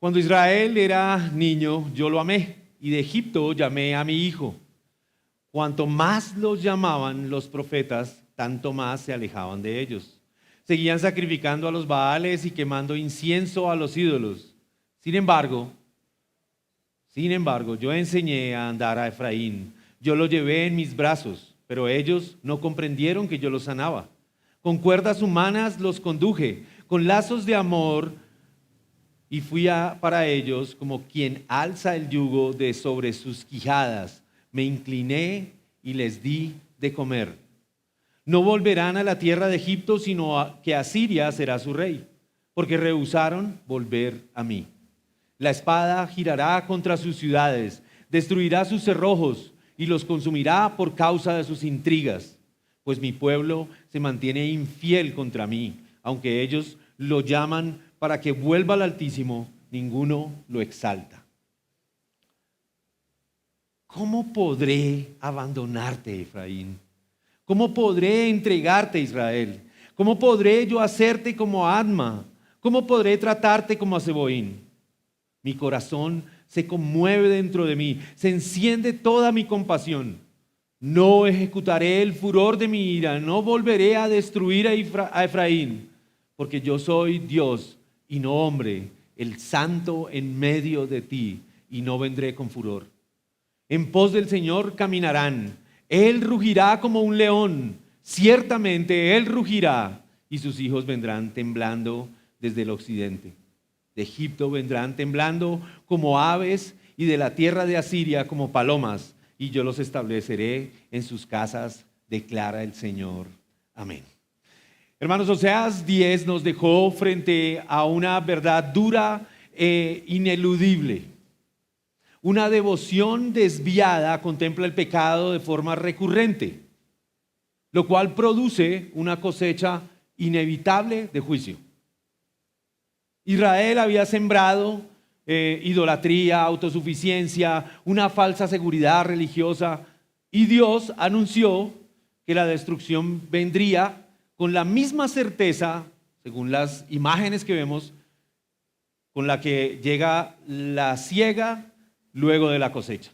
Cuando Israel era niño, yo lo amé, y de Egipto llamé a mi hijo. Cuanto más los llamaban los profetas, tanto más se alejaban de ellos. Seguían sacrificando a los Baales y quemando incienso a los ídolos. Sin embargo, yo enseñé a andar a Efraín. Yo lo llevé en mis brazos, pero ellos no comprendieron que yo los sanaba. Con cuerdas humanas los conduje, con lazos de amor, y fui para ellos como quien alza el yugo de sobre sus quijadas. Me incliné y les di de comer. No volverán a la tierra de Egipto, sino que Asiria será su rey, porque rehusaron volver a mí. La espada girará contra sus ciudades, destruirá sus cerrojos y los consumirá por causa de sus intrigas. Pues mi pueblo se mantiene infiel contra mí, aunque ellos lo llaman para que vuelva al Altísimo, ninguno lo exalta. ¿Cómo podré abandonarte, Efraín? ¿Cómo podré entregarte, Israel? ¿Cómo podré yo hacerte como Adma? ¿Cómo podré tratarte como a Zeboín? Mi corazón se conmueve dentro de mí, se enciende toda mi compasión. No ejecutaré el furor de mi ira, no volveré a destruir a Efraín, porque yo soy Dios y no hombre, el santo en medio de ti, y no vendré con furor. En pos del Señor caminarán, Él rugirá como un león, ciertamente Él rugirá, y sus hijos vendrán temblando desde el occidente. De Egipto vendrán temblando como aves, y de la tierra de Asiria como palomas, y yo los estableceré en sus casas, declara el Señor. Amén. Hermanos, Oseas 10 nos dejó frente a una verdad dura e ineludible. Una devoción desviada contempla el pecado de forma recurrente, lo cual produce una cosecha inevitable de juicio. Israel había sembrado idolatría, autosuficiencia, una falsa seguridad religiosa, y Dios anunció que la destrucción vendría con la misma certeza, según las imágenes que vemos, con la que llega la siega luego de la cosecha.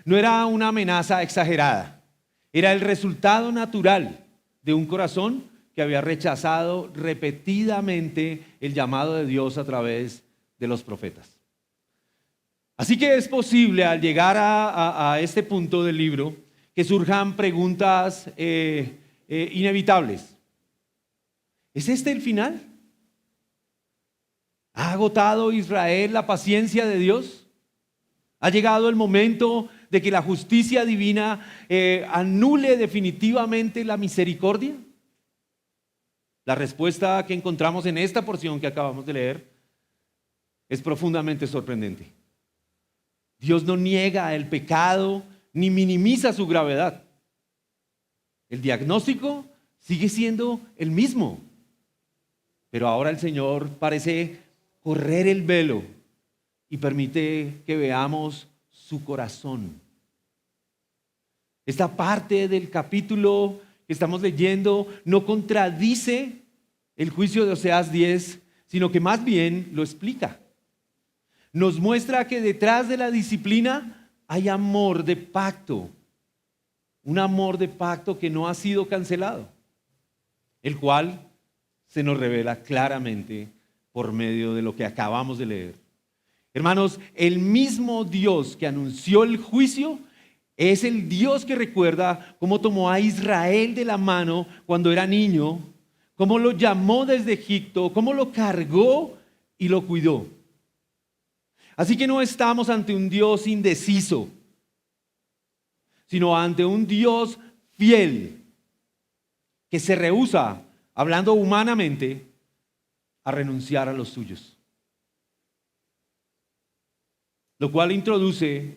No era una amenaza exagerada, era el resultado natural de un corazón que había rechazado repetidamente el llamado de Dios a través de los profetas. Así que es posible, al llegar a este punto del libro, que surjan preguntas inevitables. ¿Es este el final? ¿Ha agotado Israel la paciencia de Dios? ¿Ha llegado el momento de que la justicia divina anule definitivamente la misericordia? La respuesta que encontramos en esta porción que acabamos de leer es profundamente sorprendente. Dios no niega el pecado ni minimiza su gravedad. El diagnóstico sigue siendo el mismo, pero ahora el Señor parece correr el velo y permite que veamos su corazón. Esta parte del capítulo que estamos leyendo no contradice el juicio de Oseas 10, sino que más bien lo explica. Nos muestra que detrás de la disciplina hay amor de pacto, un amor de pacto que no ha sido cancelado, el cual se nos revela claramente por medio de lo que acabamos de leer. Hermanos, el mismo Dios que anunció el juicio es el Dios que recuerda cómo tomó a Israel de la mano cuando era niño, cómo lo llamó desde Egipto, cómo lo cargó y lo cuidó. Así que no estamos ante un Dios indeciso, sino ante un Dios fiel que se rehúsa, hablando humanamente, a renunciar a los suyos. Lo cual introduce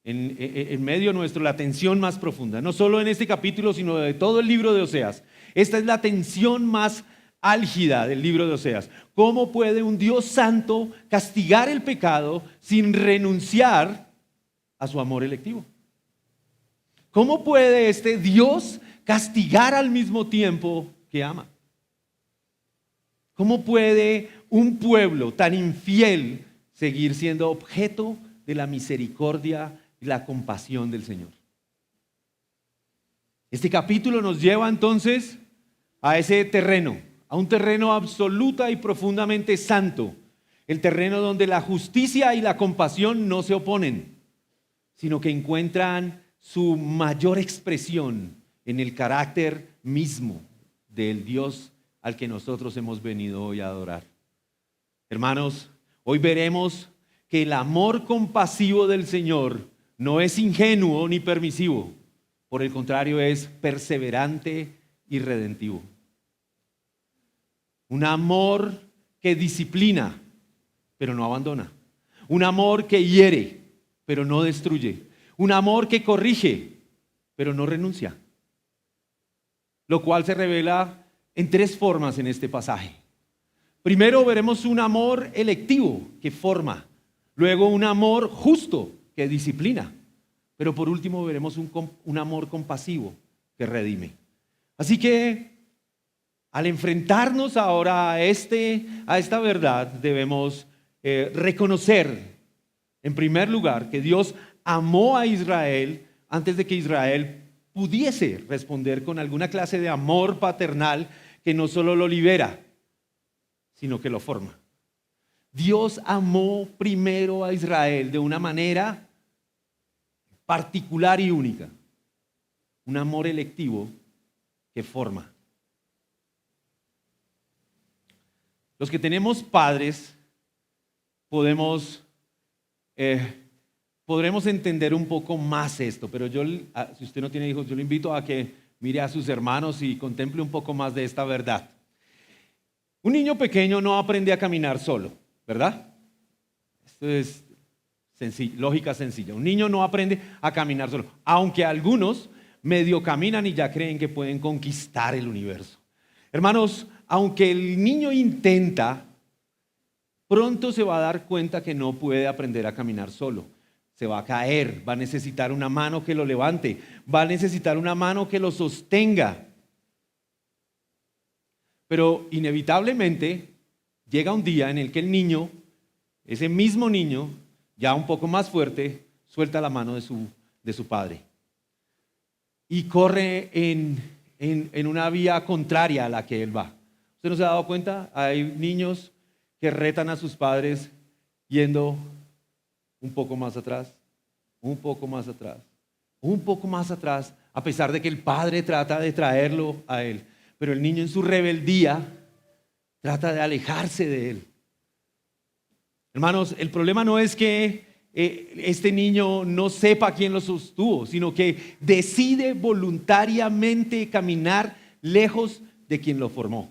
en medio nuestro la tensión más profunda, no solo en este capítulo, sino de todo el libro de Oseas. Esta es la tensión más álgida del libro de Oseas. ¿Cómo puede un Dios santo castigar el pecado sin renunciar a su amor electivo? ¿Cómo puede este Dios castigar al mismo tiempo que ama? ¿Cómo puede un pueblo tan infiel seguir siendo objeto de la misericordia y la compasión del Señor? Este capítulo nos lleva entonces a ese terreno, a un terreno absoluta y profundamente santo, el terreno donde la justicia y la compasión no se oponen, sino que encuentran su mayor expresión en el carácter mismo del Dios al que nosotros hemos venido hoy a adorar. Hermanos, hoy veremos que el amor compasivo del Señor no es ingenuo ni permisivo, por el contrario es perseverante y redentivo. Un amor que disciplina, pero no abandona. Un amor que hiere, pero no destruye. Un amor que corrige, pero no renuncia. Lo cual se revela en tres formas en este pasaje. Primero veremos un amor electivo que forma. Luego un amor justo que disciplina. Pero por último veremos un amor compasivo que redime. Así que al enfrentarnos ahora a esta verdad, debemos reconocer, en primer lugar, que Dios amó a Israel antes de que Israel pudiese responder con alguna clase de amor paternal que no solo lo libera, sino que lo forma. Dios amó primero a Israel de una manera particular y única, un amor electivo que forma. Los que tenemos padres podremos podremos entender un poco más esto, pero si usted no tiene hijos, yo le invito a que mire a sus hermanos y contemple un poco más de esta verdad. Un niño pequeño no aprende a caminar solo, ¿verdad? Esto es lógica sencilla. Un niño no aprende a caminar solo, aunque algunos medio caminan y ya creen que pueden conquistar el universo. Hermanos, aunque el niño intenta, pronto se va a dar cuenta que no puede aprender a caminar solo. Se va a caer, va a necesitar una mano que lo levante, va a necesitar una mano que lo sostenga. Pero inevitablemente llega un día en el que el niño, ese mismo niño, ya un poco más fuerte, suelta la mano de su padre y corre en una vía contraria a la que él va. ¿Usted no se ha dado cuenta? Hay niños que retan a sus padres yendo un poco más atrás, un poco más atrás, un poco más atrás, a pesar de que el padre trata de traerlo a él. Pero el niño en su rebeldía trata de alejarse de él. Hermanos, el problema no es que este niño no sepa quién lo sostuvo, sino que decide voluntariamente caminar lejos de quien lo formó.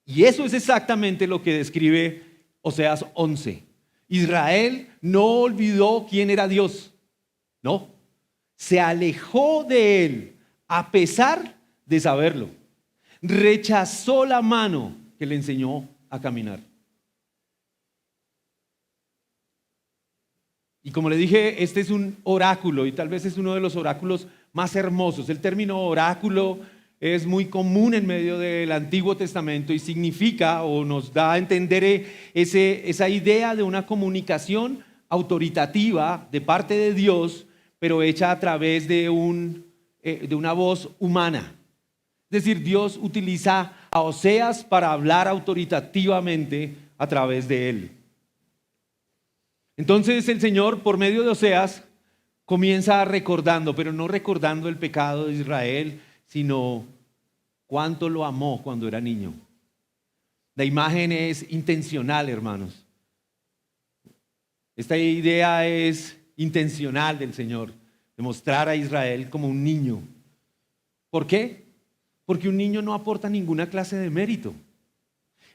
Y eso es exactamente lo que describe Oseas 11. Israel no olvidó quién era Dios, no, se alejó de él a pesar de saberlo. Rechazó la mano que le enseñó a caminar. Y como le dije, este es un oráculo y tal vez es uno de los oráculos más hermosos. El término oráculo es muy común en medio del Antiguo Testamento y significa o nos da a entender esa idea de una comunicación autoritativa de parte de Dios, pero hecha a través de una voz humana. Es decir, Dios utiliza a Oseas para hablar autoritativamente a través de él. Entonces el Señor, por medio de Oseas, comienza recordando, pero no recordando el pecado de Israel, sino cuánto lo amó cuando era niño. La imagen es intencional, hermanos. Esta idea es intencional del Señor, de mostrar a Israel como un niño. ¿Por qué? Porque un niño no aporta ninguna clase de mérito.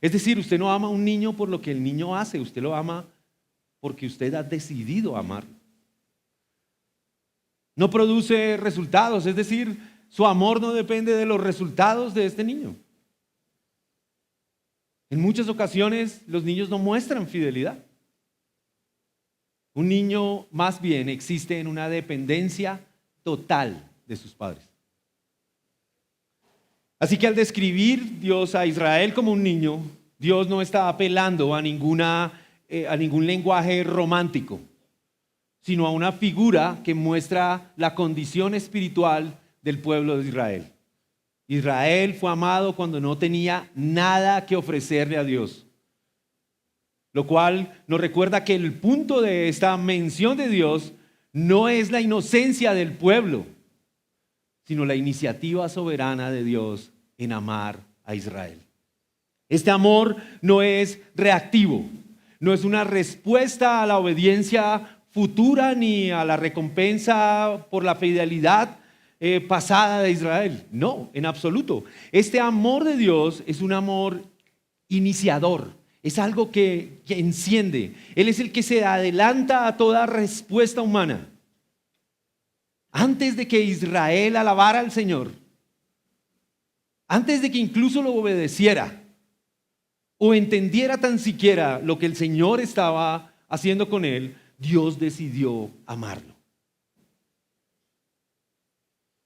Es decir, usted no ama a un niño por lo que el niño hace, usted lo ama porque usted ha decidido amar. No produce resultados, es decir, su amor no depende de los resultados de este niño. En muchas ocasiones los niños no muestran fidelidad. Un niño más bien existe en una dependencia total de sus padres. Así que al describir Dios a Israel como un niño, Dios no está apelando a ningún lenguaje romántico, sino a una figura que muestra la condición espiritual del pueblo de Israel. Israel fue amado cuando no tenía nada que ofrecerle a Dios, lo cual nos recuerda que el punto de esta mención de Dios no es la inocencia del pueblo, sino la iniciativa soberana de Dios en amar a Israel. Este amor no es reactivo, no es una respuesta a la obediencia futura ni a la recompensa por la fidelidad pasada de Israel. No, en absoluto. Este amor de Dios es un amor iniciador, es algo que enciende. Él es el que se adelanta a toda respuesta humana. Antes de que Israel alabara al Señor, antes de que incluso lo obedeciera o entendiera tan siquiera lo que el Señor estaba haciendo con él, Dios decidió amarlo.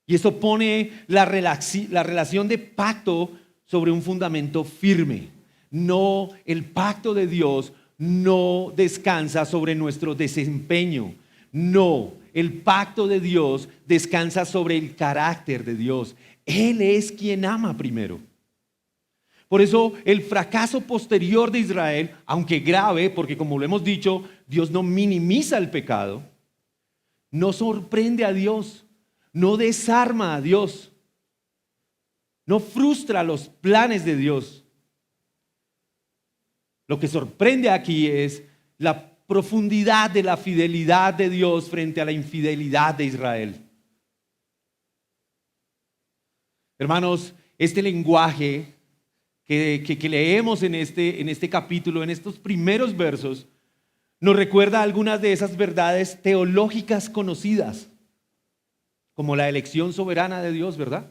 Y eso pone la relación de pacto sobre un fundamento firme. No, el pacto de Dios no descansa sobre nuestro desempeño. No, el pacto de Dios descansa sobre el carácter de Dios. Él es quien ama primero. Por eso el fracaso posterior de Israel, aunque grave, porque como lo hemos dicho, Dios no minimiza el pecado, no sorprende a Dios, no desarma a Dios, no frustra los planes de Dios. Lo que sorprende aquí es la profundidad de la fidelidad de Dios frente a la infidelidad de Israel. Hermanos, este lenguaje que leemos en este capítulo, en estos primeros versos, nos recuerda algunas de esas verdades teológicas conocidas, como la elección soberana de Dios, ¿verdad?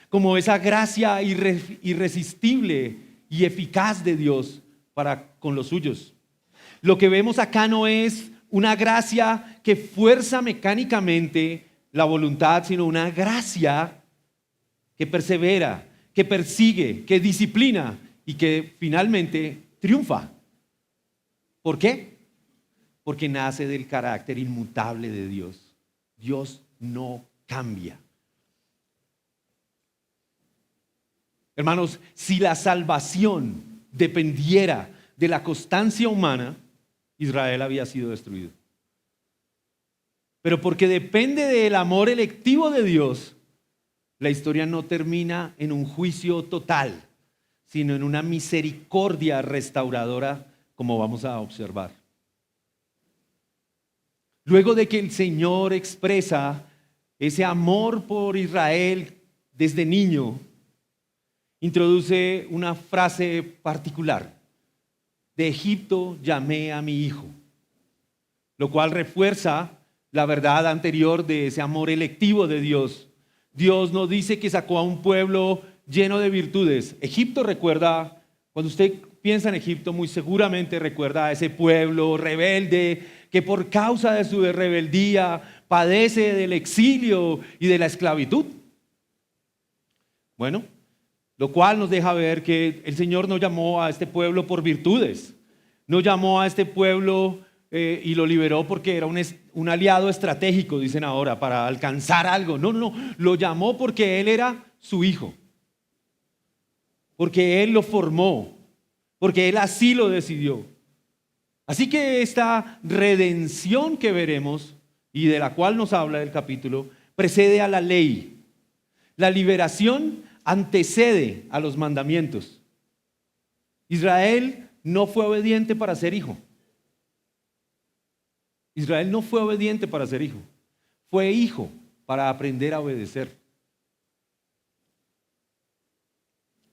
Como esa gracia irresistible y eficaz de Dios para con los suyos. Lo que vemos acá no es una gracia que fuerza mecánicamente la voluntad, sino una gracia que persevera, que persigue, que disciplina y que finalmente triunfa. ¿Por qué? Porque nace del carácter inmutable de Dios. Dios no cambia. Hermanos, si la salvación dependiera de la constancia humana, Israel había sido destruido. Pero porque depende del amor electivo de Dios, la historia no termina en un juicio total, sino en una misericordia restauradora, como vamos a observar. Luego de que el Señor expresa ese amor por Israel desde niño, introduce una frase particular: de Egipto llamé a mi hijo, lo cual refuerza la verdad anterior de ese amor electivo de Dios. Dios no dice que sacó a un pueblo lleno de virtudes. Egipto recuerda, cuando usted piensa en Egipto, muy seguramente recuerda a ese pueblo rebelde que por causa de su rebeldía padece del exilio y de la esclavitud. Bueno, lo cual nos deja ver que el Señor no llamó a este pueblo por virtudes, no llamó a este pueblo y lo liberó porque era un aliado estratégico, dicen ahora, para alcanzar algo. No, lo llamó porque Él era su hijo, porque Él lo formó, porque Él así lo decidió. Así que esta redención que veremos y de la cual nos habla el capítulo, precede a la ley. La liberación antecede a los mandamientos. Israel no fue obediente para ser hijo. Israel no fue obediente para ser hijo. Fue hijo para aprender a obedecer.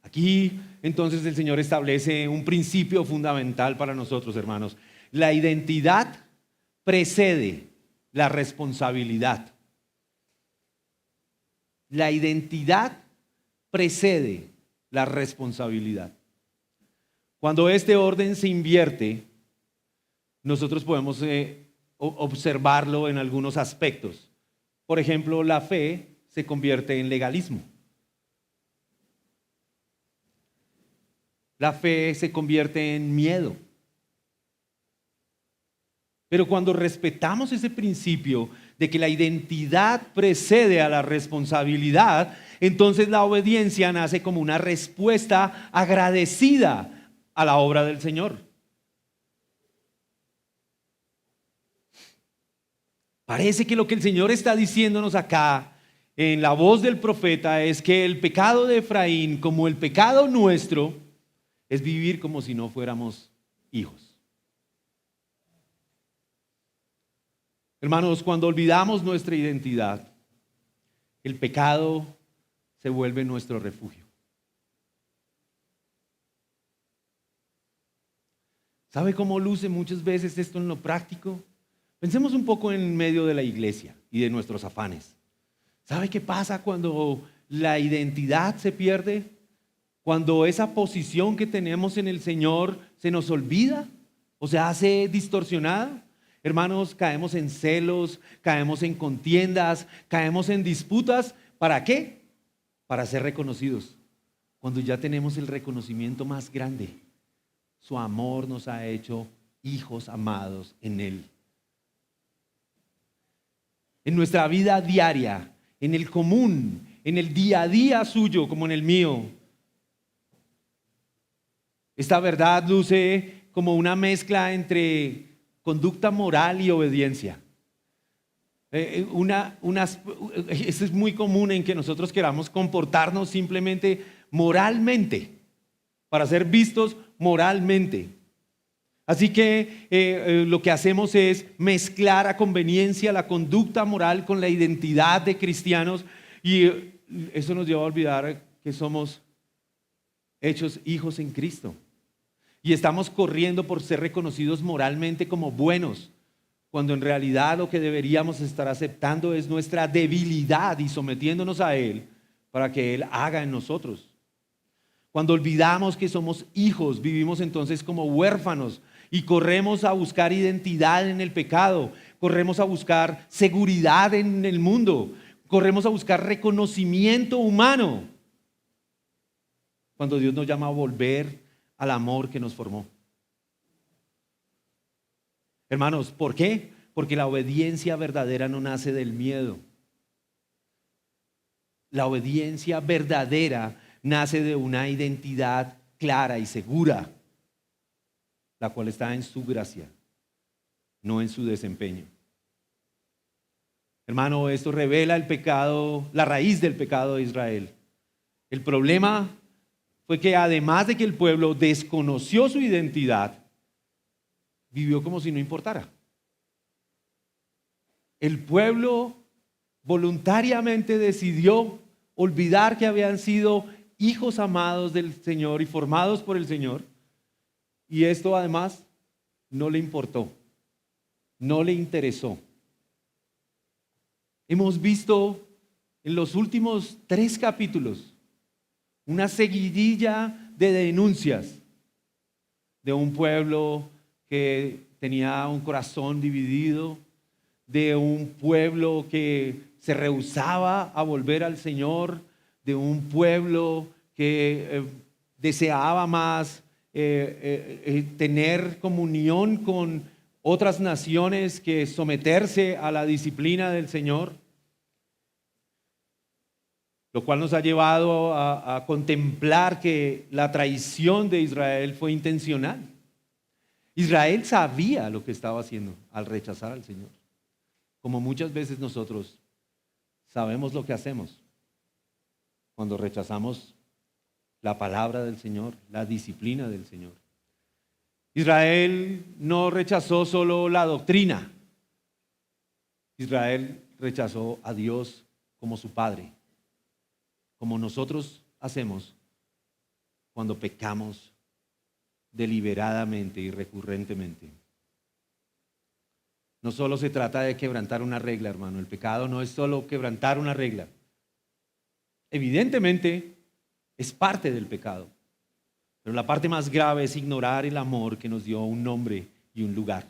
Aquí entonces el Señor establece un principio fundamental para nosotros, hermanos. La identidad precede la responsabilidad. La identidad precede la responsabilidad. Cuando este orden se invierte, nosotros podemos observarlo en algunos aspectos. Por ejemplo, la fe se convierte en legalismo. la fe se convierte en miedo. Pero cuando respetamos ese principio de que la identidad precede a la responsabilidad, entonces la obediencia nace como una respuesta agradecida a la obra del Señor. Parece que lo que el Señor está diciéndonos acá en la voz del profeta es que el pecado de Efraín, como el pecado nuestro, es vivir como si no fuéramos hijos. Hermanos, cuando olvidamos nuestra identidad, el pecado se vuelve nuestro refugio. ¿Sabe cómo luce muchas veces esto en lo práctico? Pensemos un poco en medio de la iglesia y de nuestros afanes. ¿Sabe qué pasa cuando la identidad se pierde? Cuando esa posición que tenemos en el Señor se nos olvida o se hace distorsionada. Hermanos, caemos en celos, caemos en contiendas, caemos en disputas. ¿Para qué? Para ser reconocidos. Cuando ya tenemos el reconocimiento más grande, su amor nos ha hecho hijos amados en Él. En nuestra vida diaria, en el común, en el día a día suyo como en el mío, esta verdad luce como una mezcla entre conducta moral y obediencia. Esto es muy común en que nosotros queramos comportarnos simplemente moralmente, para ser vistos moralmente. Así que lo que hacemos es mezclar a conveniencia la conducta moral con la identidad de cristianos, y eso nos lleva a olvidar que somos hechos hijos en Cristo. Y estamos corriendo por ser reconocidos moralmente como buenos, cuando en realidad lo que deberíamos estar aceptando es nuestra debilidad y sometiéndonos a Él para que Él haga en nosotros. Cuando olvidamos que somos hijos, vivimos entonces como huérfanos y corremos a buscar identidad en el pecado, corremos a buscar seguridad en el mundo, corremos a buscar reconocimiento humano, cuando Dios nos llama a volver al amor que nos formó. Hermanos, ¿por qué? Porque la obediencia verdadera no nace del miedo. La obediencia verdadera nace de una identidad clara y segura, la cual está en su gracia, no en su desempeño. Hermano, esto revela el pecado, la raíz del pecado de Israel. El problema fue que además de que el pueblo desconoció su identidad, vivió como si no importara. El pueblo voluntariamente decidió olvidar que habían sido hijos amados del Señor y formados por el Señor, y esto además no le importó, no le interesó. Hemos visto en los últimos 3 capítulos una seguidilla de denuncias de un pueblo que tenía un corazón dividido, de un pueblo que se rehusaba a volver al Señor, de un pueblo que deseaba más tener comunión con otras naciones que someterse a la disciplina del Señor. Lo cual nos ha llevado a contemplar que la traición de Israel fue intencional. Israel sabía lo que estaba haciendo al rechazar al Señor. Como muchas veces nosotros sabemos lo que hacemos cuando rechazamos la palabra del Señor, la disciplina del Señor. Israel no rechazó solo la doctrina. Israel rechazó a Dios como su Padre, como nosotros hacemos cuando pecamos deliberadamente y recurrentemente. No solo se trata de quebrantar una regla, hermano. El pecado no es solo quebrantar una regla. Evidentemente es parte del pecado, pero la parte más grave es ignorar el amor que nos dio un nombre y un lugar.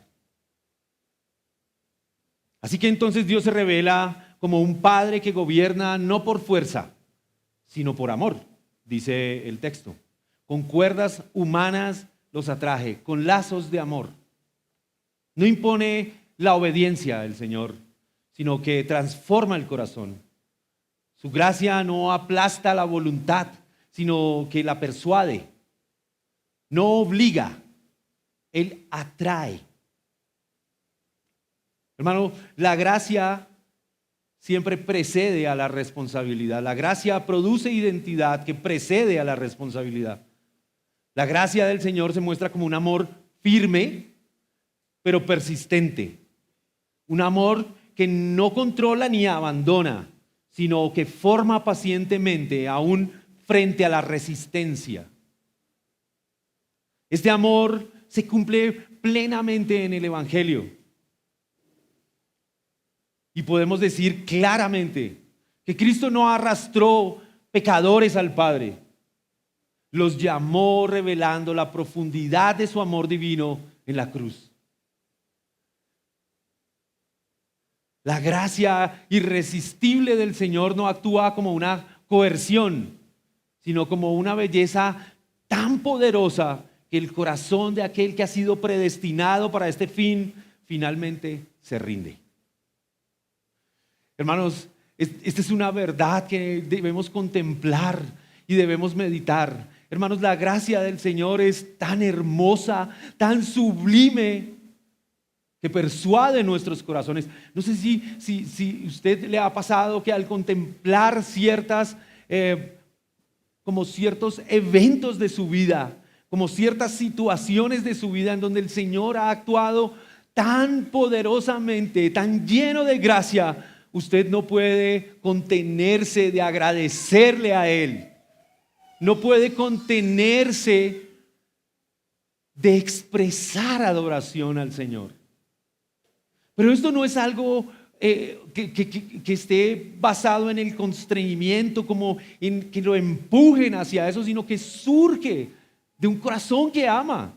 Así que entonces Dios se revela como un padre que gobierna no por fuerza, sino por amor, dice el texto. con cuerdas humanas los atraje, con lazos de amor. No impone la obediencia del Señor, sino que transforma el corazón. Su gracia no aplasta la voluntad, sino que la persuade. No obliga, Él atrae. Hermano, la gracia siempre precede a la responsabilidad. La gracia produce identidad que precede a la responsabilidad. La gracia del Señor se muestra como un amor firme, pero persistente. Un amor que no controla ni abandona, sino que forma pacientemente aún frente a la resistencia. Este amor se cumple plenamente en el Evangelio. Y podemos decir claramente que Cristo no arrastró pecadores al Padre. Los llamó revelando la profundidad de su amor divino en la cruz. La gracia irresistible del Señor no actúa como una coerción, sino como una belleza tan poderosa que el corazón de aquel que ha sido predestinado para este fin finalmente se rinde. Hermanos, esta es una verdad que debemos contemplar y debemos meditar. Hermanos, la gracia del Señor es tan hermosa, tan sublime, que persuade nuestros corazones. No sé si usted le ha pasado que al contemplar como ciertos eventos de su vida, como ciertas situaciones de su vida en donde el Señor ha actuado tan poderosamente, tan lleno de gracia, usted no puede contenerse de agradecerle a Él. No puede contenerse de expresar adoración al Señor. Pero esto no es algo que esté basado en el constreñimiento, como en que lo empujen hacia eso, sino que surge de un corazón que ama.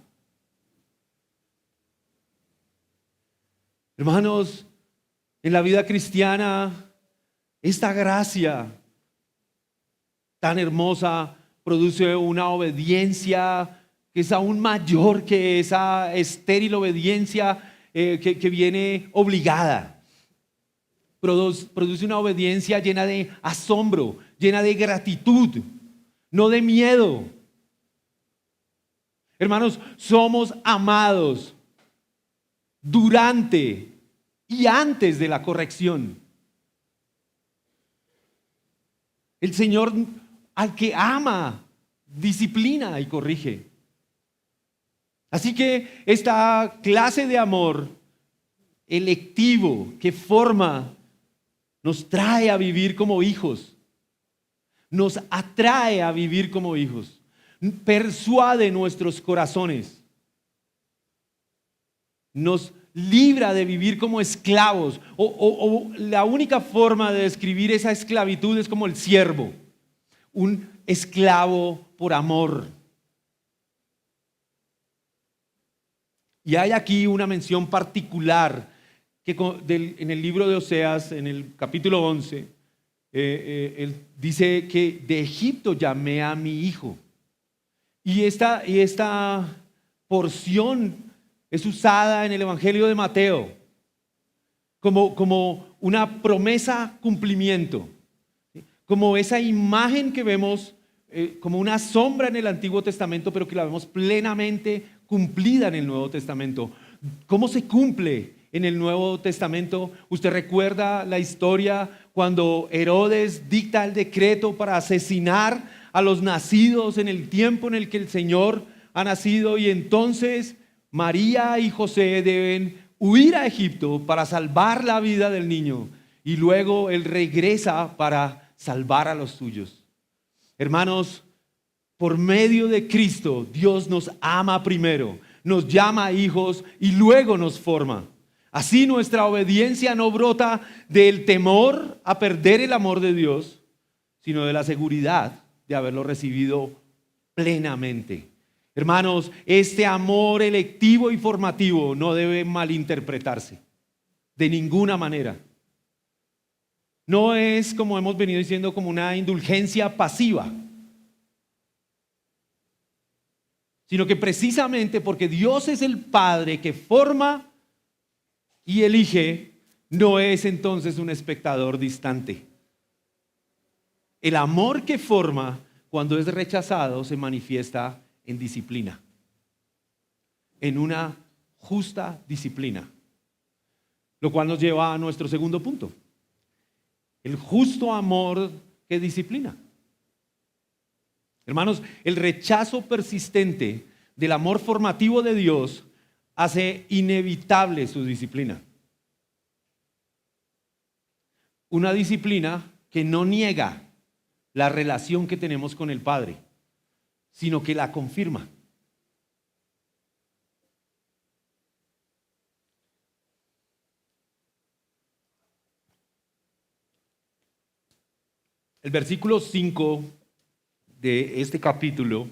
Hermanos, en la vida cristiana, esta gracia tan hermosa produce una obediencia que es aún mayor que esa estéril obediencia que viene obligada. Produce una obediencia llena de asombro, llena de gratitud, no de miedo. Hermanos, somos amados durante y antes de la corrección. El Señor al que ama, disciplina y corrige. Así que esta clase de amor electivo que forma nos trae a vivir como hijos, nos atrae a vivir como hijos, persuade nuestros corazones, nos libra de vivir como esclavos, o la única forma de describir esa esclavitud es como el siervo, un esclavo por amor. Y hay aquí una mención particular que en el libro de Oseas, en el capítulo 11, él dice que de Egipto llamé a mi hijo. Y esta porción es usada en el Evangelio de Mateo como una promesa cumplimiento, como esa imagen que vemos como una sombra en el Antiguo Testamento, pero que la vemos plenamente cumplida en el Nuevo Testamento. ¿Cómo se cumple en el Nuevo Testamento? Usted recuerda la historia cuando Herodes dicta el decreto para asesinar a los nacidos en el tiempo en el que el Señor ha nacido, y entonces María y José deben huir a Egipto para salvar la vida del niño, y luego Él regresa para salvar a los suyos. Hermanos, por medio de Cristo, Dios nos ama primero, nos llama hijos y luego nos forma. Así nuestra obediencia no brota del temor a perder el amor de Dios, sino de la seguridad de haberlo recibido plenamente. Hermanos, este amor electivo y formativo no debe malinterpretarse de ninguna manera. No es, como hemos venido diciendo, como una indulgencia pasiva. sino que precisamente porque Dios es el Padre que forma y elige, no es entonces un espectador distante. El amor que forma, cuando es rechazado, se manifiesta en disciplina, en una justa disciplina. Lo cual nos lleva a nuestro segundo punto. El justo amor que disciplina. Hermanos, el rechazo persistente del amor formativo de Dios hace inevitable su disciplina. Una disciplina que no niega la relación que tenemos con el Padre, sino que la confirma. El versículo 5 de este capítulo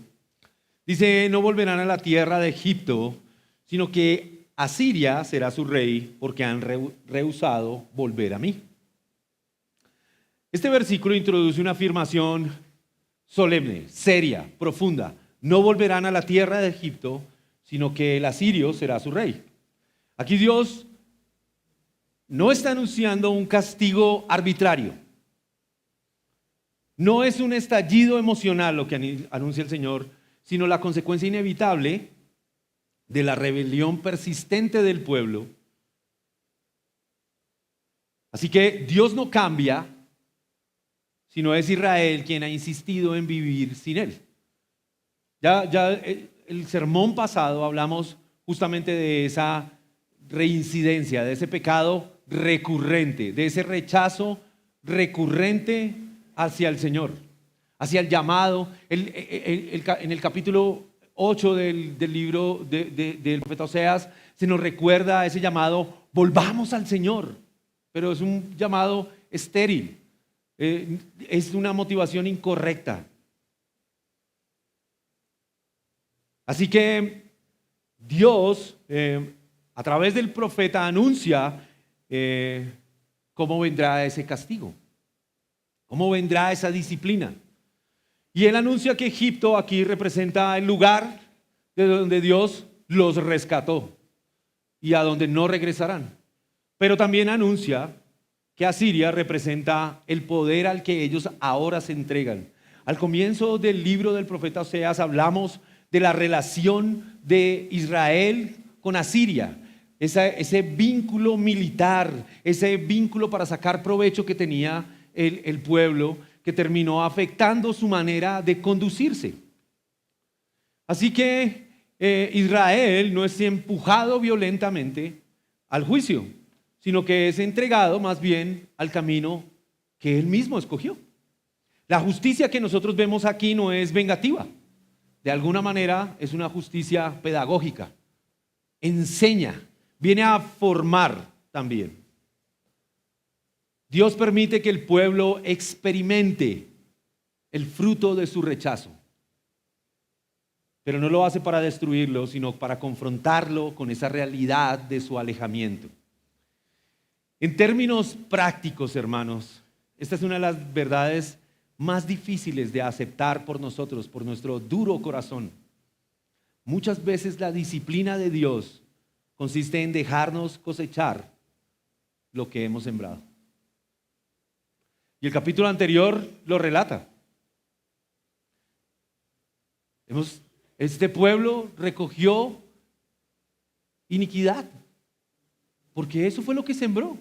dice: no volverán a la tierra de Egipto, sino que Asiria será su rey, porque han rehusado volver a mí. Este versículo introduce una afirmación solemne, seria, profunda. No volverán a la tierra de Egipto, sino que el asirio será su rey. Aquí Dios no está anunciando un castigo arbitrario. No es un estallido emocional lo que anuncia el Señor, sino la consecuencia inevitable de la rebelión persistente del pueblo. Así que Dios no cambia, sino es Israel quien ha insistido en vivir sin Él. Ya el sermón pasado hablamos justamente de esa reincidencia, de ese pecado recurrente, de ese rechazo recurrente hacia el Señor, hacia el llamado. En el capítulo 8 del libro del profeta Oseas se nos recuerda ese llamado: volvamos al Señor, pero es un llamado estéril, es una motivación incorrecta. Así que Dios, a través del profeta, anuncia cómo vendrá ese castigo, cómo vendrá esa disciplina. Y él anuncia que Egipto aquí representa el lugar de donde Dios los rescató y a donde no regresarán. Pero también anuncia que Asiria representa el poder al que ellos ahora se entregan. Al comienzo del libro del profeta Oseas hablamos de la relación de Israel con Asiria, ese vínculo militar, ese vínculo para sacar provecho que tenía el pueblo, que terminó afectando su manera de conducirse. Así que Israel no es empujado violentamente al juicio, sino que es entregado más bien al camino que él mismo escogió. La justicia que nosotros vemos aquí no es vengativa. De alguna manera es una justicia pedagógica. Enseña, viene a formar también. Dios permite que el pueblo experimente el fruto de su rechazo, pero no lo hace para destruirlo, sino para confrontarlo con esa realidad de su alejamiento. En términos prácticos, hermanos, esta es una de las verdades más difíciles de aceptar por nosotros, por nuestro duro corazón. Muchas veces la disciplina de Dios consiste en dejarnos cosechar lo que hemos sembrado. Y el capítulo anterior lo relata. Este pueblo recogió iniquidad, porque eso fue lo que sembró.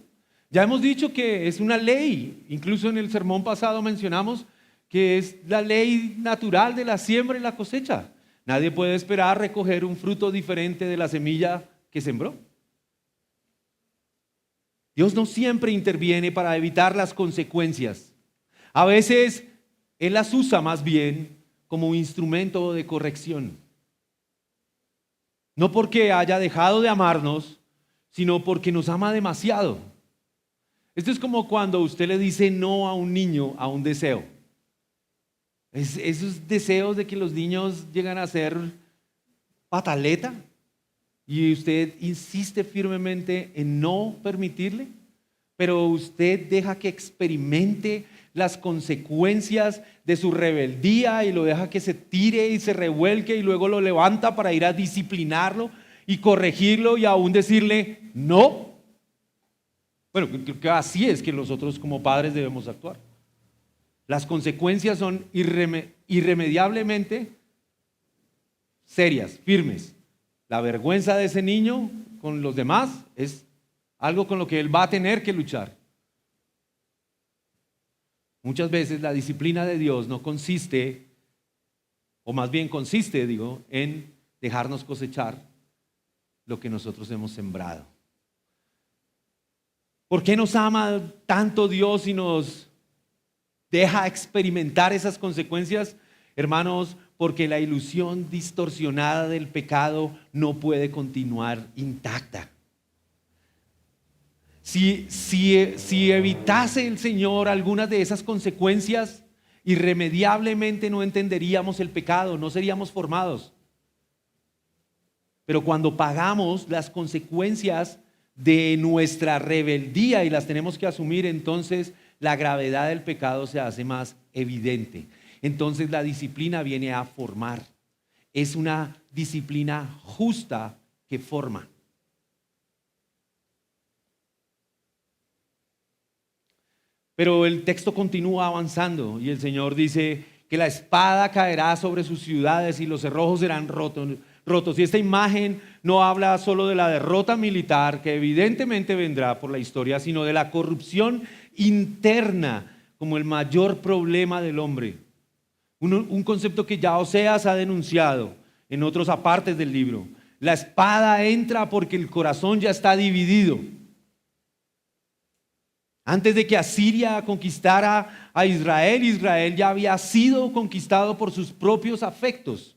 Ya hemos dicho que es una ley, incluso en el sermón pasado mencionamos que es la ley natural de la siembra y la cosecha. Nadie puede esperar recoger un fruto diferente de la semilla que sembró. Dios no siempre interviene para evitar las consecuencias. A veces Él las usa más bien como un instrumento de corrección. No porque haya dejado de amarnos, sino porque nos ama demasiado. Esto es como cuando usted le dice no a un niño a un deseo. Esos deseos de que los niños llegan a ser pataleta y usted insiste firmemente en no permitirle, pero usted deja que experimente las consecuencias de su rebeldía y lo deja que se tire y se revuelque y luego lo levanta para ir a disciplinarlo y corregirlo y aún decirle no. Bueno, creo que así es que nosotros como padres debemos actuar. Las consecuencias son irremediablemente serias, firmes. La vergüenza de ese niño con los demás es algo con lo que él va a tener que luchar. Muchas veces la disciplina de Dios no consiste, o más bien consiste, en dejarnos cosechar lo que nosotros hemos sembrado. ¿Por qué nos ama tanto Dios y nos deja experimentar esas consecuencias? Hermanos, porque la ilusión distorsionada del pecado no puede continuar intacta. Si evitase el Señor algunas de esas consecuencias, irremediablemente no entenderíamos el pecado, no seríamos formados. Pero cuando pagamos las consecuencias de nuestra rebeldía y las tenemos que asumir, entonces la gravedad del pecado se hace más evidente. Entonces la disciplina viene a formar. Es una disciplina justa que forma. Pero el texto continúa avanzando y el Señor dice que la espada caerá sobre sus ciudades y los cerrojos serán rotos. Y esta imagen no habla solo de la derrota militar que evidentemente vendrá por la historia, sino de la corrupción interna como el mayor problema del hombre. Un concepto que ya Oseas ha denunciado en otros apartes del libro. La espada entra porque el corazón ya está dividido. Antes de que Asiria conquistara a Israel, Israel ya había sido conquistado por sus propios afectos.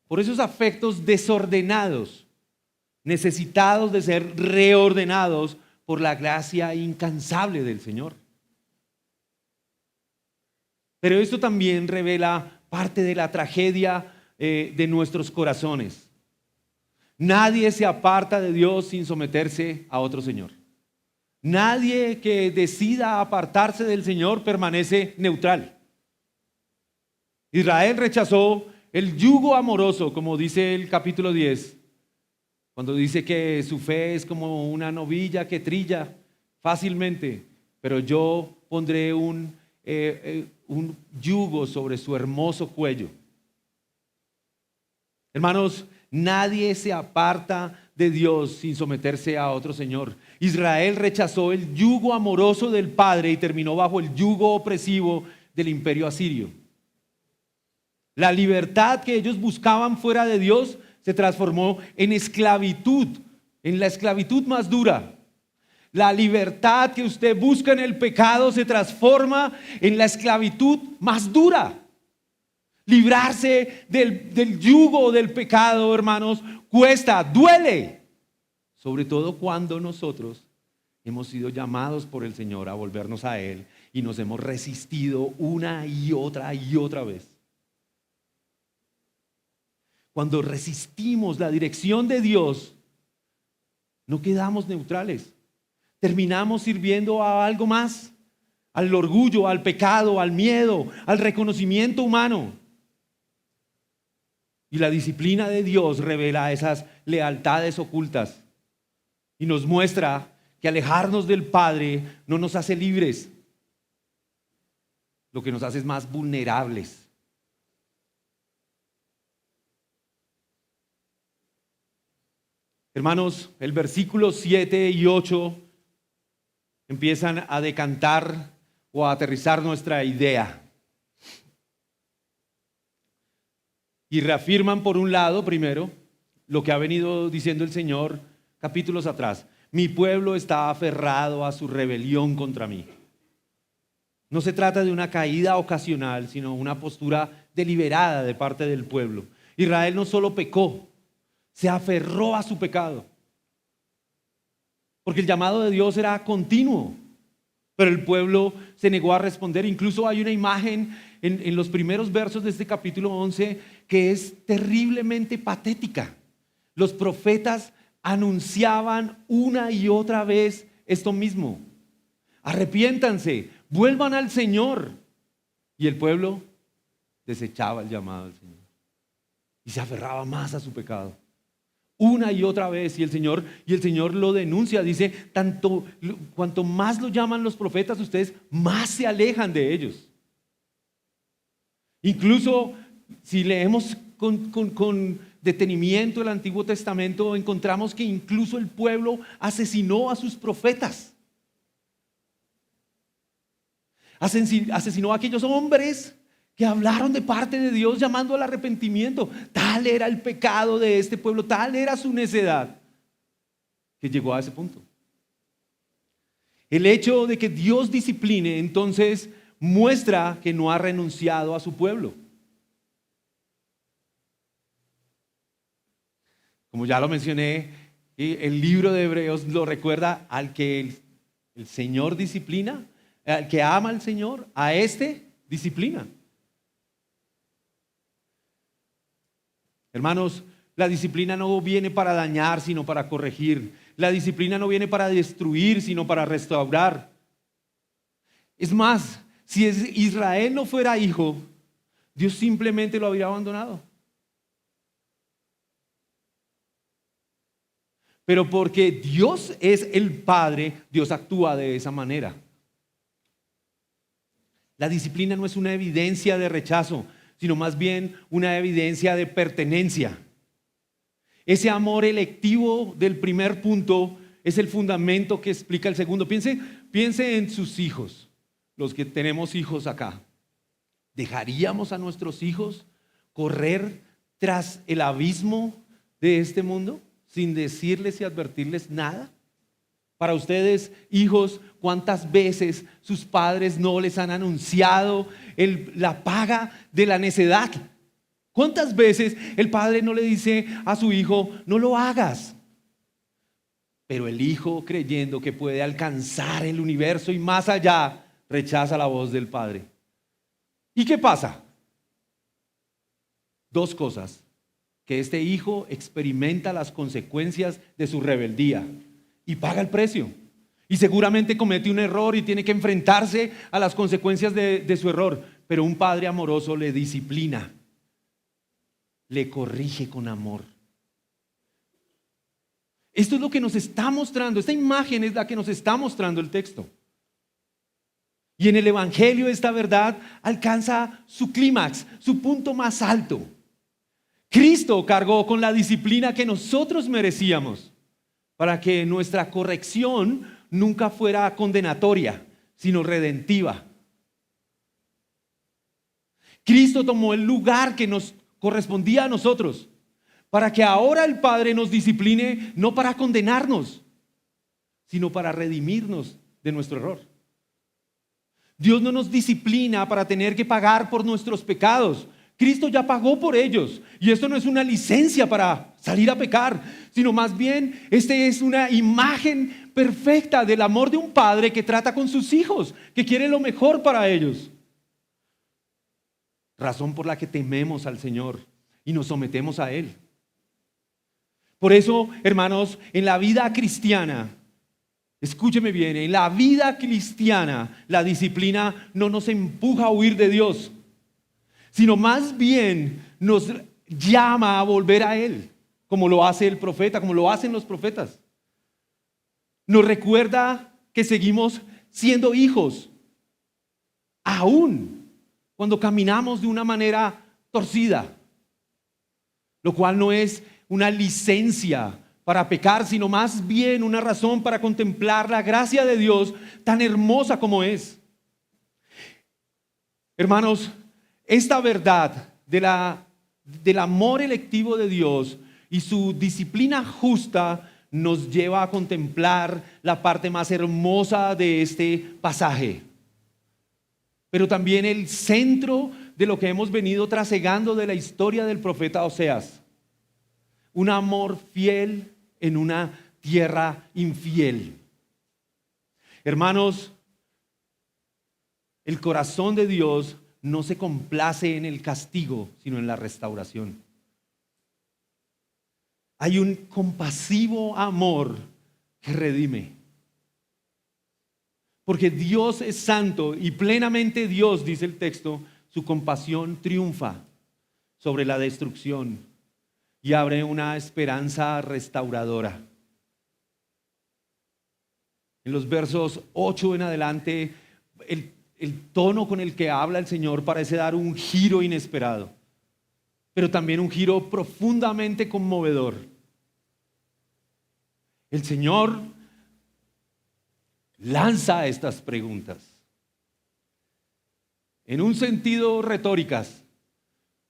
Por esos afectos desordenados, necesitados de ser reordenados por la gracia incansable del Señor. Pero esto también revela parte de la tragedia de nuestros corazones. Nadie se aparta de Dios sin someterse a otro Señor. Nadie que decida apartarse del Señor permanece neutral. Israel rechazó el yugo amoroso, como dice el capítulo 10, cuando dice que su fe es como una novilla que trilla fácilmente, pero yo pondré un yugo sobre su hermoso cuello. Hermanos, nadie se aparta de Dios sin someterse a otro Señor. Israel rechazó el yugo amoroso del Padre y terminó bajo el yugo opresivo del imperio asirio. La libertad que ellos buscaban fuera de Dios se transformó en esclavitud, en la esclavitud más dura. La libertad que usted busca en el pecado se transforma en la esclavitud más dura. Librarse del yugo del pecado, hermanos, cuesta, duele. Sobre todo cuando nosotros hemos sido llamados por el Señor a volvernos a Él y nos hemos resistido una y otra vez. Cuando resistimos la dirección de Dios, no quedamos neutrales. Terminamos sirviendo a algo más, al orgullo, al pecado, al miedo, al reconocimiento humano. Y la disciplina de Dios revela esas lealtades ocultas y nos muestra que alejarnos del Padre no nos hace libres, lo que nos hace es más vulnerables. Hermanos, el versículo 7 y 8 empiezan a decantar o a aterrizar nuestra idea. Y reafirman por un lado, primero, lo que ha venido diciendo el Señor capítulos atrás. Mi pueblo está aferrado a su rebelión contra mí. No se trata de una caída ocasional, sino una postura deliberada de parte del pueblo. Israel no solo pecó, se aferró a su pecado. Porque el llamado de Dios era continuo, pero el pueblo se negó a responder. Incluso hay una imagen en los primeros versos de este capítulo 11 que es terriblemente patética. Los profetas anunciaban una y otra vez esto mismo. Arrepiéntanse, vuelvan al Señor. Y el pueblo desechaba el llamado del Señor y se aferraba más a su pecado. Una y otra vez, y el Señor lo denuncia, dice, cuanto más lo llaman los profetas, ustedes más se alejan de ellos. Incluso si leemos con detenimiento el Antiguo Testamento, encontramos que incluso el pueblo asesinó a sus profetas. Asesinó a aquellos hombres que hablaron de parte de Dios llamando al arrepentimiento. Tal era el pecado de este pueblo, tal era su necedad, que llegó a ese punto. El hecho de que Dios discipline entonces muestra que no ha renunciado a su pueblo. Como ya lo mencioné, el libro de Hebreos lo recuerda al que el Señor disciplina, al que ama al Señor, a este disciplina. Hermanos, la disciplina no viene para dañar, sino para corregir. La disciplina no viene para destruir, sino para restaurar. Es más, si Israel no fuera hijo, Dios simplemente lo habría abandonado. Pero porque Dios es el Padre, Dios actúa de esa manera. La disciplina no es una evidencia de rechazo, sino más bien una evidencia de pertenencia. Ese amor electivo del primer punto es el fundamento que explica el segundo. Piense en sus hijos, los que tenemos hijos acá. ¿Dejaríamos a nuestros hijos correr tras el abismo de este mundo sin decirles y advertirles nada? Para ustedes, hijos, ¿cuántas veces sus padres no les han anunciado la paga de la necedad? ¿Cuántas veces el padre no le dice a su hijo, no lo hagas? Pero el hijo, creyendo que puede alcanzar el universo y más allá, rechaza la voz del padre. ¿Y qué pasa? Dos cosas: que este hijo experimenta las consecuencias de su rebeldía y paga el precio. Y seguramente comete un error y tiene que enfrentarse a las consecuencias de su error. Pero un padre amoroso le disciplina, le corrige con amor. Esto es lo que nos está mostrando, esta imagen es la que nos está mostrando el texto. Y en el Evangelio esta verdad alcanza su clímax, su punto más alto. Cristo cargó con la disciplina que nosotros merecíamos para que nuestra corrección nunca fuera condenatoria, sino redentiva. Cristo tomó el lugar que nos correspondía a nosotros para que ahora el Padre nos discipline no para condenarnos, sino para redimirnos de nuestro error. Dios no nos disciplina para tener que pagar por nuestros pecados. Cristo ya pagó por ellos. Y esto no es una licencia para salir a pecar, sino más bien este es una imagen perfecta del amor de un padre que trata con sus hijos, que quiere lo mejor para ellos. Razón por la que tememos al Señor y nos sometemos a Él. Por eso, hermanos, en la vida cristiana, escúcheme bien, en la vida cristiana la disciplina no nos empuja a huir de Dios, sino más bien nos llama a volver a Él, como lo hace el profeta, como lo hacen los profetas. Nos recuerda que seguimos siendo hijos, aún cuando caminamos de una manera torcida, lo cual no es una licencia para pecar, sino más bien una razón para contemplar la gracia de Dios tan hermosa como es. Hermanos, esta verdad del amor electivo de Dios y su disciplina justa nos lleva a contemplar la parte más hermosa de este pasaje, pero también el centro de lo que hemos venido trasegando de la historia del profeta Oseas. Un amor fiel en una tierra infiel. Hermanos, el corazón de Dios no se complace en el castigo, sino en la restauración. Hay un compasivo amor que redime. Porque Dios es santo y plenamente Dios, dice el texto, su compasión triunfa sobre la destrucción y abre una esperanza restauradora. En los versos 8 en adelante, el tono con el que habla el Señor parece dar un giro inesperado, pero también un giro profundamente conmovedor. El Señor lanza estas preguntas, en un sentido retóricas,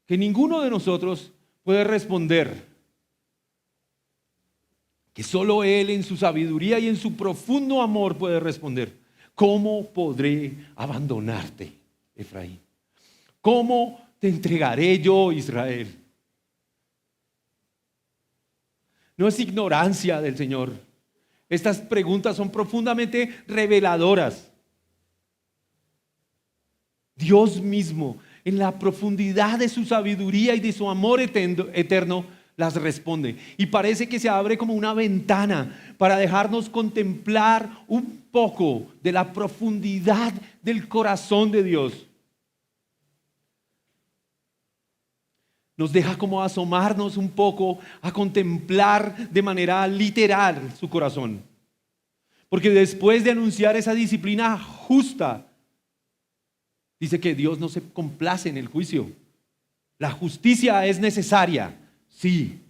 que ninguno de nosotros puede responder, que solo Él en su sabiduría y en su profundo amor puede responder. ¿Cómo podré abandonarte, Efraín? ¿Cómo te entregaré yo, Israel? No es ignorancia del Señor. Estas preguntas son profundamente reveladoras. Dios mismo, en la profundidad de su sabiduría y de su amor eterno, las responde. Y parece que se abre como una ventana para dejarnos contemplar un poco de la profundidad del corazón de Dios. Nos deja como asomarnos un poco a contemplar de manera literal su corazón. Porque después de anunciar esa disciplina justa, dice que Dios no se complace en el juicio. La justicia es necesaria, sí,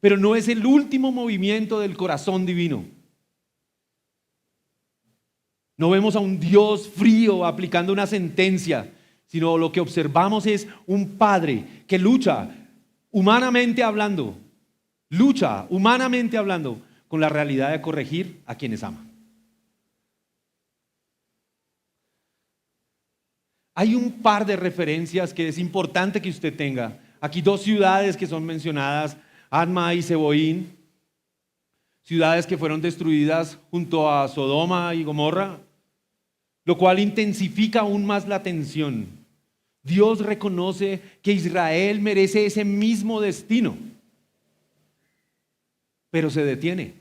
pero no es el último movimiento del corazón divino. No vemos a un Dios frío aplicando una sentencia, sino lo que observamos es un Padre que lucha humanamente hablando con la realidad de corregir a quienes ama. Hay un par de referencias que es importante que usted tenga. Aquí dos ciudades que son mencionadas, Adma y Zeboín, ciudades que fueron destruidas junto a Sodoma y Gomorra, lo cual intensifica aún más la tensión. Dios reconoce que Israel merece ese mismo destino, pero se detiene.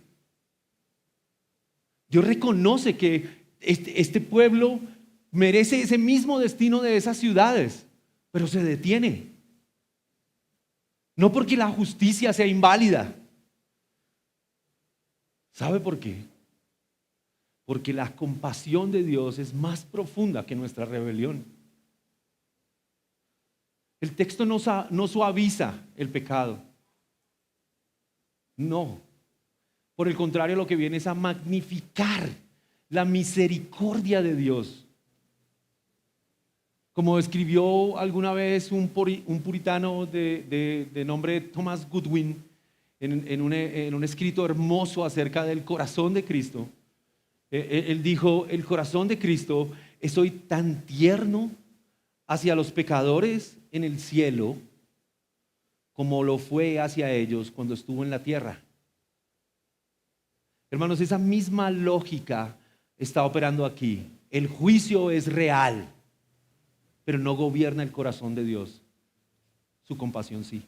Dios reconoce que este pueblo merece ese mismo destino de esas ciudades, pero se detiene. No porque la justicia sea inválida. ¿Sabe por qué? Porque la compasión de Dios es más profunda que nuestra rebelión. El texto no suaviza el pecado. No. Por el contrario, lo que viene es a magnificar la misericordia de Dios. Como escribió alguna vez un puritano de nombre Thomas Goodwin en un escrito hermoso acerca del corazón de Cristo. Él dijo: el corazón de Cristo es hoy tan tierno hacia los pecadores en el cielo como lo fue hacia ellos cuando estuvo en la tierra. Hermanos, esa misma lógica está operando aquí. El juicio es real, pero no gobierna el corazón de Dios. Su compasión sí.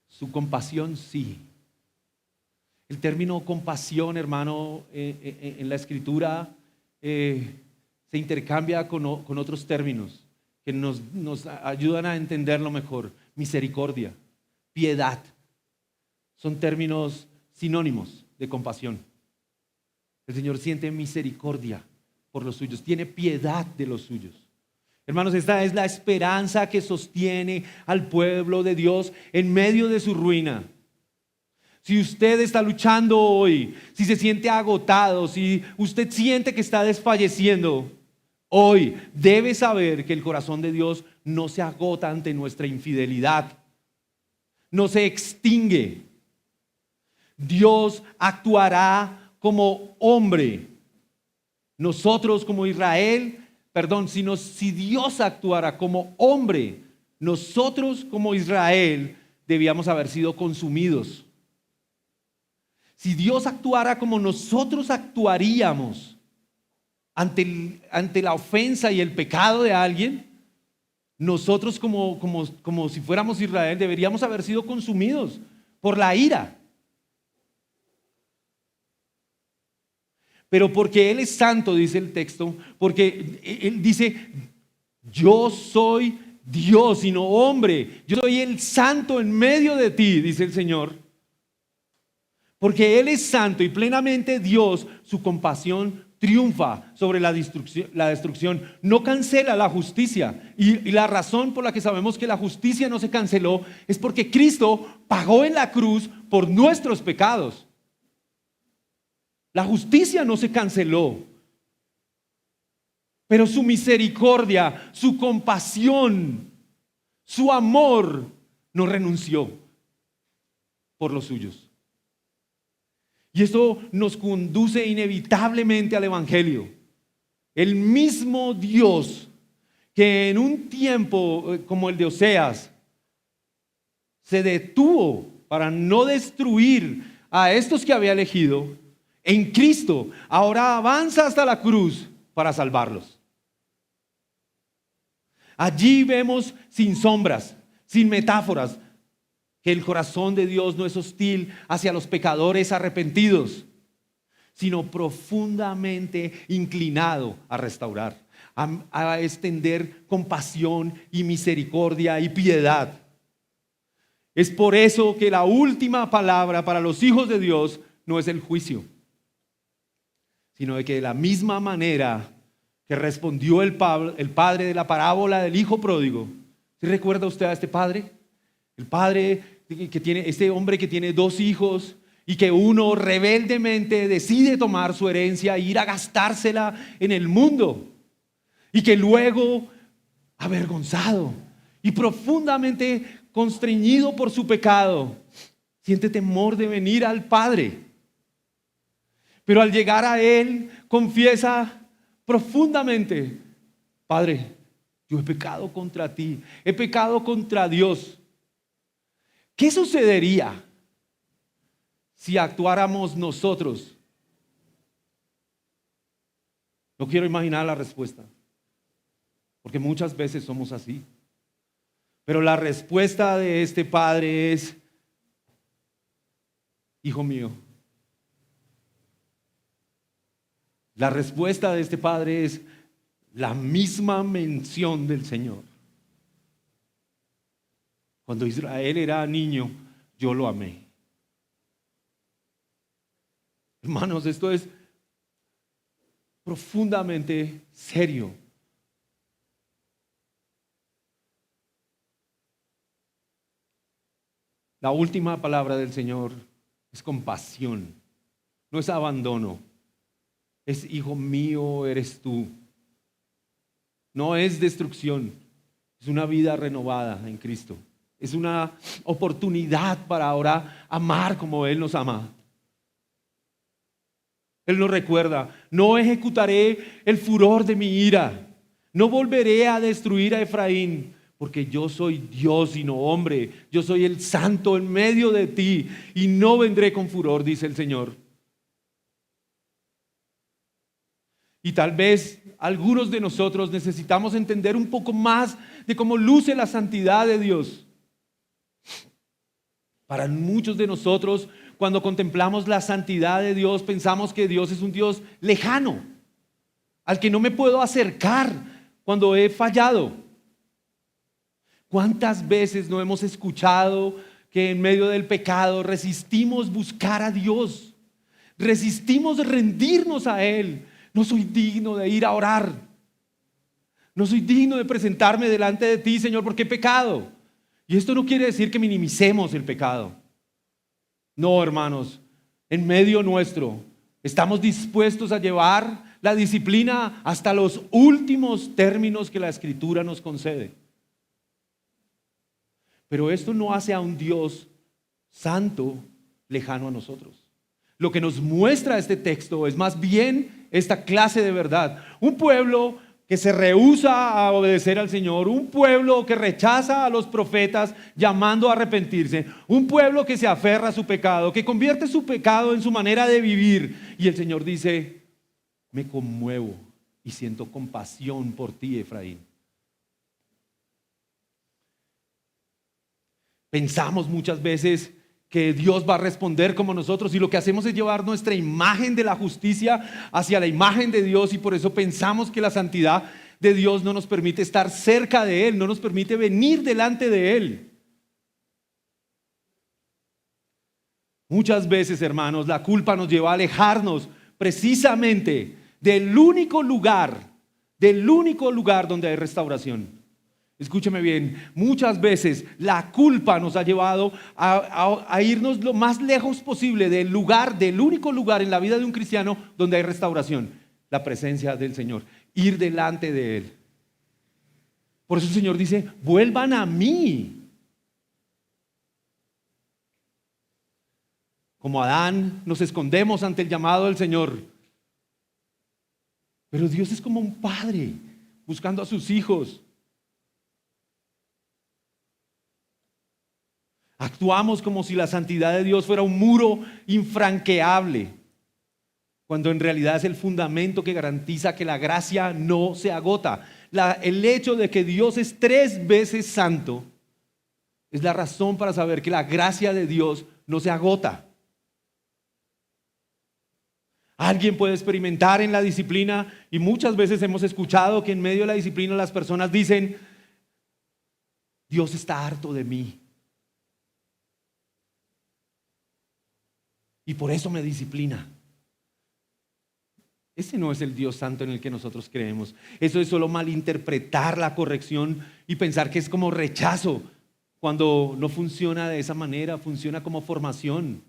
Su compasión sí. El término compasión, hermano, en la Escritura se intercambia con otros términos que nos ayudan a entenderlo mejor. Misericordia, piedad, son términos sinónimos de compasión. El Señor siente misericordia por los suyos, tiene piedad de los suyos. Hermanos, esta es la esperanza que sostiene al pueblo de Dios en medio de su ruina. Si usted está luchando hoy, si se siente agotado, si usted siente que está desfalleciendo, hoy debe saber que el corazón de Dios no se agota ante nuestra infidelidad, no se extingue. Dios actuará como hombre. Nosotros como Israel, si Dios actuara como hombre, nosotros como Israel debíamos haber sido consumidos. Si Dios actuara como nosotros actuaríamos ante la ofensa y el pecado de alguien, nosotros como si fuéramos Israel deberíamos haber sido consumidos por la ira. Pero porque Él es santo, dice el texto, porque Él dice, yo soy Dios y no hombre, yo soy el santo en medio de ti, dice el Señor. Porque Él es santo y plenamente Dios, su compasión triunfa sobre la destrucción, no cancela la justicia. Y la razón por la que sabemos que la justicia no se canceló es porque Cristo pagó en la cruz por nuestros pecados. La justicia no se canceló, pero su misericordia, su compasión, su amor no renunció por los suyos. Y esto nos conduce inevitablemente al Evangelio. El mismo Dios que en un tiempo como el de Oseas se detuvo para no destruir a estos que había elegido, en Cristo ahora avanza hasta la cruz para salvarlos. Allí vemos sin sombras, sin metáforas, que el corazón de Dios no es hostil hacia los pecadores arrepentidos, sino profundamente inclinado a restaurar, a extender compasión y misericordia y piedad. Es por eso que la última palabra para los hijos de Dios no es el juicio, sino de que de la misma manera que respondió el padre de la parábola del hijo pródigo. ¿Sí recuerda usted a este padre? El padre que tiene, este hombre que tiene 2 hijos y que uno rebeldemente decide tomar su herencia e ir a gastársela en el mundo, y que luego, avergonzado y profundamente constreñido por su pecado, siente temor de venir al padre. Pero al llegar a él, confiesa profundamente: Padre, yo he pecado contra ti, he pecado contra Dios. ¿Qué sucedería si actuáramos nosotros? No quiero imaginar la respuesta, porque muchas veces somos así. Pero la respuesta de este padre es: hijo mío. La respuesta de este padre es la misma mención del Señor. Cuando Israel era niño, yo lo amé. Hermanos, esto es profundamente serio. La última palabra del Señor es compasión, no es abandono. Es: hijo mío eres tú. No es destrucción, es una vida renovada en Cristo. Es una oportunidad para ahora amar como Él nos ama. Él nos recuerda: no ejecutaré el furor de mi ira, no volveré a destruir a Efraín, porque yo soy Dios y no hombre. Yo soy el santo en medio de ti y no vendré con furor, dice el Señor. Y tal vez algunos de nosotros necesitamos entender un poco más de cómo luce la santidad de Dios. Para muchos de nosotros, cuando contemplamos la santidad de Dios, pensamos que Dios es un Dios lejano, al que no me puedo acercar cuando he fallado. ¿Cuántas veces no hemos escuchado que en medio del pecado resistimos buscar a Dios? Resistimos rendirnos a Él. No soy digno de ir a orar. No soy digno de presentarme delante de ti, Señor, porque he pecado. Y esto no quiere decir que minimicemos el pecado. No, hermanos, en medio nuestro estamos dispuestos a llevar la disciplina hasta los últimos términos que la Escritura nos concede. Pero esto no hace a un Dios santo lejano a nosotros. Lo que nos muestra este texto es más bien esta clase de verdad. Un pueblo que se rehúsa a obedecer al Señor, un pueblo que rechaza a los profetas llamando a arrepentirse, un pueblo que se aferra a su pecado, que convierte su pecado en su manera de vivir. Y el Señor dice: me conmuevo y siento compasión por ti, Efraín. Pensamos muchas veces que Dios va a responder como nosotros, y lo que hacemos es llevar nuestra imagen de la justicia hacia la imagen de Dios, y por eso pensamos que la santidad de Dios no nos permite estar cerca de Él, no nos permite venir delante de Él. Muchas veces, hermanos, la culpa nos lleva a alejarnos precisamente del único lugar donde hay restauración. Escúcheme bien, muchas veces la culpa nos ha llevado a irnos lo más lejos posible del único lugar en la vida de un cristiano donde hay restauración, la presencia del Señor, ir delante de Él. Por eso el Señor dice, vuelvan a mí. Como Adán, nos escondemos ante el llamado del Señor. Pero Dios es como un padre buscando a sus hijos. Actuamos como si la santidad de Dios fuera un muro infranqueable, cuando en realidad es el fundamento que garantiza que la gracia no se agota. El hecho de que Dios es 3 veces santo es la razón para saber que la gracia de Dios no se agota. Alguien puede experimentar en la disciplina, y muchas veces hemos escuchado que en medio de la disciplina las personas dicen, Dios está harto de mí y por eso me disciplina. Ese no es el Dios santo en el que nosotros creemos. Eso es solo malinterpretar la corrección y pensar que es como rechazo, cuando no funciona de esa manera, funciona como formación.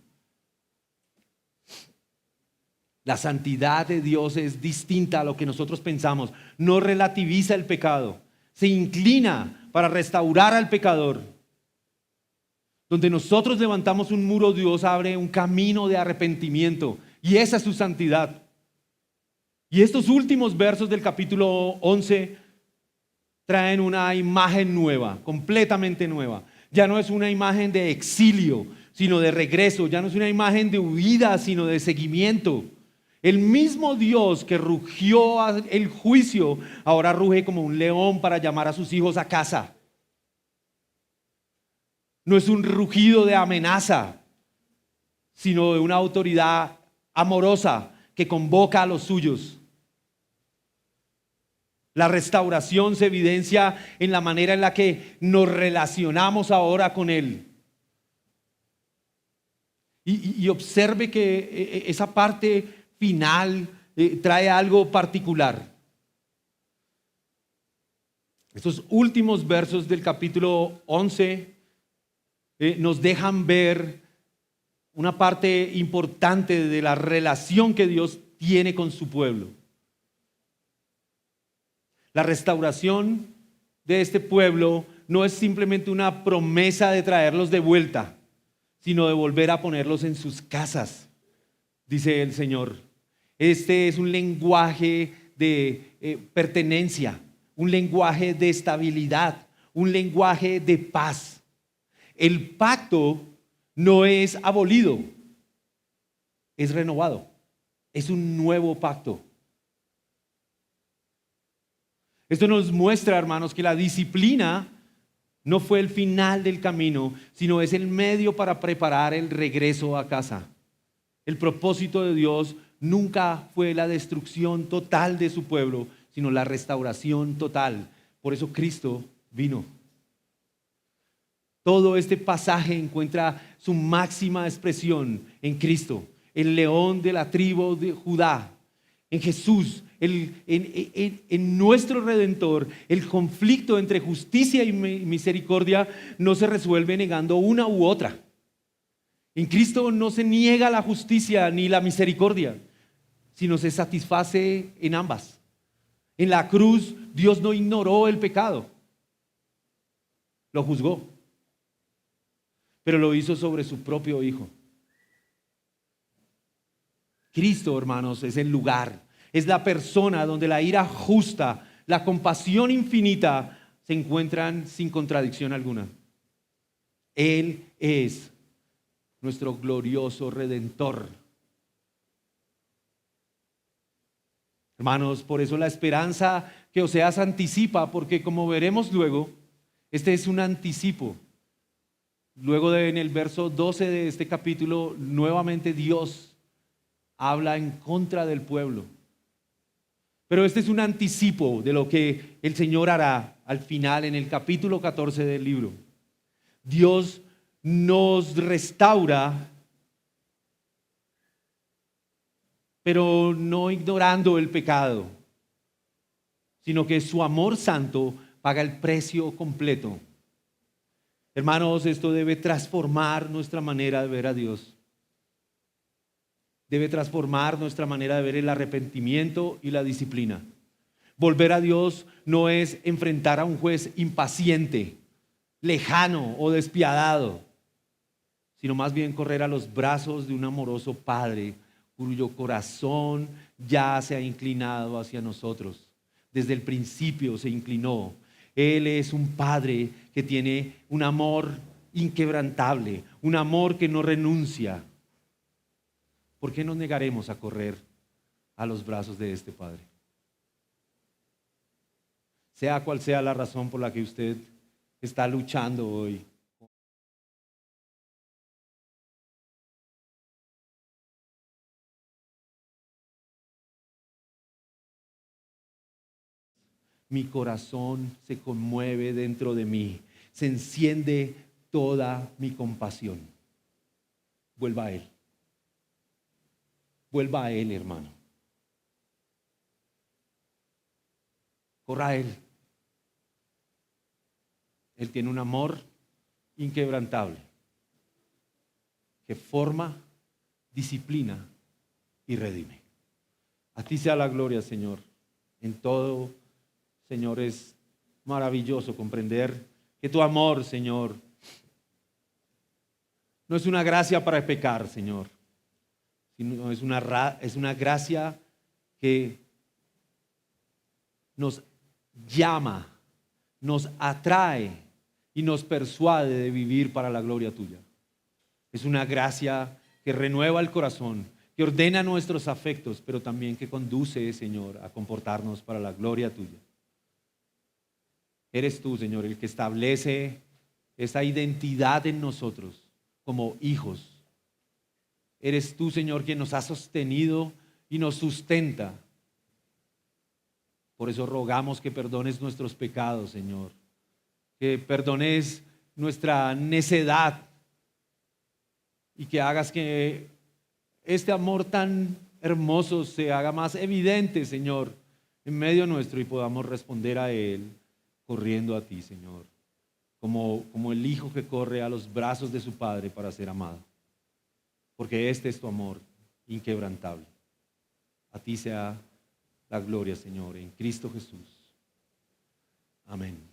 La santidad de Dios es distinta a lo que nosotros pensamos. No relativiza el pecado, se inclina para restaurar al pecador. Donde nosotros levantamos un muro, Dios abre un camino de arrepentimiento, y esa es su santidad. Y estos últimos versos del capítulo 11 traen una imagen nueva, completamente nueva. Ya no es una imagen de exilio, sino de regreso. Ya no es una imagen de huida, sino de seguimiento. El mismo Dios que rugió el juicio, ahora ruge como un león para llamar a sus hijos a casa. No es un rugido de amenaza, sino de una autoridad amorosa que convoca a los suyos. La restauración se evidencia en la manera en la que nos relacionamos ahora con Él. Y observe que esa parte final trae algo particular. Estos últimos versos del capítulo 11 nos dejan ver una parte importante de la relación que Dios tiene con su pueblo. La restauración de este pueblo no es simplemente una promesa de traerlos de vuelta, sino de volver a ponerlos en sus casas, dice el Señor. Este es un lenguaje de pertenencia, un lenguaje de estabilidad, un lenguaje de paz. El pacto no es abolido, es renovado, es un nuevo pacto. Esto nos muestra, hermanos, que la disciplina no fue el final del camino, sino es el medio para preparar el regreso a casa. El propósito de Dios nunca fue la destrucción total de su pueblo, sino la restauración total. Por eso Cristo vino. Todo este pasaje encuentra su máxima expresión en Cristo, el león de la tribu de Judá, en Jesús, en nuestro Redentor. El conflicto entre justicia y misericordia no se resuelve negando una u otra. En Cristo no se niega la justicia ni la misericordia, sino se satisface en ambas. En la cruz Dios no ignoró el pecado, lo juzgó, pero lo hizo sobre su propio Hijo. Cristo, hermanos, es el lugar, es la persona donde la ira justa, la compasión infinita se encuentran sin contradicción alguna. Él es nuestro glorioso Redentor. Hermanos, por eso la esperanza que Oseas anticipa, porque como veremos luego, este es un anticipo. Luego en el verso 12 de este capítulo, nuevamente Dios habla en contra del pueblo. Pero este es un anticipo de lo que el Señor hará al final en el capítulo 14 del libro. Dios nos restaura, pero no ignorando el pecado, sino que su amor santo paga el precio completo. Hermanos, esto debe transformar nuestra manera de ver a Dios. Debe transformar nuestra manera de ver el arrepentimiento y la disciplina. Volver a Dios no es enfrentar a un juez impaciente, lejano o despiadado, sino más bien correr a los brazos de un amoroso Padre cuyo corazón ya se ha inclinado hacia nosotros. Desde el principio se inclinó. Él es un Padre que tiene un amor inquebrantable, un amor que no renuncia. ¿Por qué nos negaremos a correr a los brazos de este Padre? Sea cual sea la razón por la que usted está luchando hoy. Mi corazón se conmueve dentro de mí, se enciende toda mi compasión. Vuelva a Él. Vuelva a Él, hermano. Corra a Él. Él tiene un amor inquebrantable que forma, disciplina y redime. A ti sea la gloria, Señor. En todo, Señor, es maravilloso comprender que tu amor, Señor, no es una gracia para pecar, Señor, sino es una gracia que nos llama, nos atrae y nos persuade de vivir para la gloria tuya. Es una gracia que renueva el corazón, que ordena nuestros afectos, pero también que conduce, Señor, a comportarnos para la gloria tuya. Eres tú, Señor, el que establece esa identidad en nosotros como hijos. Eres tú, Señor, quien nos ha sostenido y nos sustenta. Por eso rogamos que perdones nuestros pecados, Señor. Que perdones nuestra necedad y que hagas que este amor tan hermoso se haga más evidente, Señor, en medio nuestro y podamos responder a Él corriendo a ti, Señor, como el hijo que corre a los brazos de su padre para ser amado. Porque este es tu amor inquebrantable. A ti sea la gloria, Señor, en Cristo Jesús. Amén.